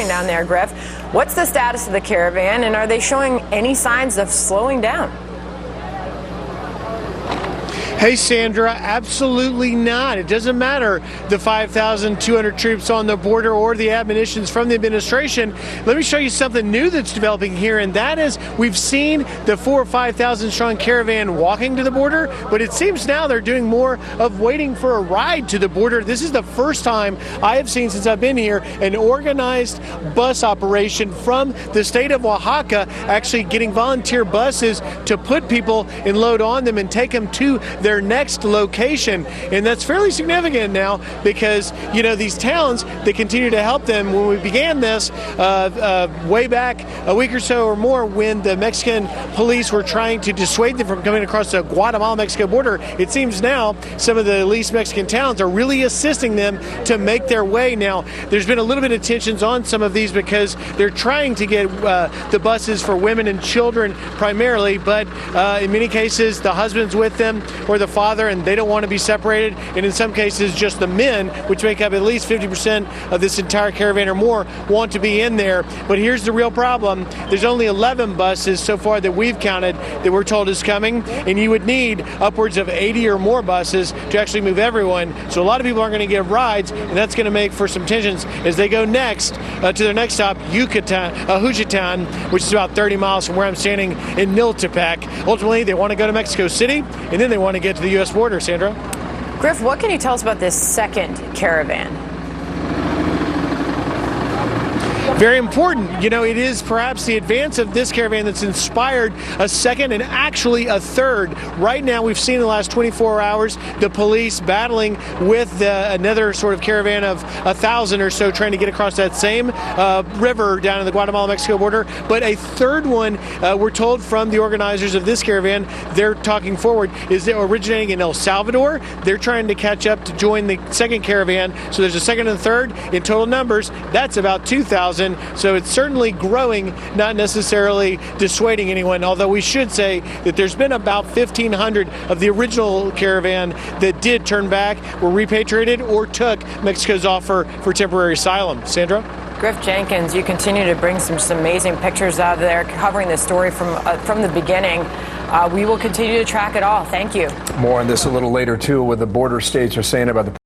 morning down there, Griff. What's the status of the caravan, and are they showing any signs of slowing down? Hey, Sandra, absolutely not. It doesn't matter the 5,200 troops on the border or the admonitions from the administration. Let me show you something new that's developing here, and that is we've seen the 4,000 or 5,000 strong caravan walking to the border, but it seems now they're doing more of waiting for a ride to the border. This is the first time I have seen since I've been here an organized bus operation from the state of Oaxaca actually getting volunteer buses to put people and load on them and take them to their next location. And that's fairly significant now because, you know, these towns, they continue to help them. When we began this way back a week or so or more, when the Mexican police were trying to dissuade them from coming across the Guatemala-Mexico border, it seems now some of the least Mexican towns are really assisting them to make their way. Now, there's been a little bit of tensions on some of these because they're trying to get the buses for women and children primarily, but in many cases the husband's with them or the father, and they don't want to be separated, and in some cases just the men, which make up at least 50% of this entire caravan or more, want to be in there. But here's the real problem. There's only 11 buses so far that we've counted that we're told is coming, and you would need upwards of 80 or more buses to actually move everyone. So a lot of people aren't going to get rides, and that's going to make for some tensions as they go next to their next stop, Juchitán, which is about 30 miles from where I'm standing in Niltepec. Ultimately, they want to go to Mexico City, and then they want to get to the U.S. border. Sandra? Griff, what can you tell us about this second caravan? Very important. You know, it is perhaps the advance of this caravan that's inspired a second and actually a third. Right now, we've seen in the last 24 hours the police battling with another sort of caravan of 1,000 or so trying to get across that same river down in the Guatemala-Mexico border. But a third one, we're told from the organizers of this caravan, they're talking forward, is originating in El Salvador. They're trying to catch up to join the second caravan. So there's a second and third. In total numbers, that's about 2,000. So it's certainly growing, not necessarily dissuading anyone, although we should say that there's been about 1,500 of the original caravan that did turn back, were repatriated, or took Mexico's offer for temporary asylum. Sandra? Griff Jenkins, you continue to bring some amazing pictures out of there, covering the story from the beginning. We will continue to track it all. Thank you. More on this a little later, too, what the border states are saying about the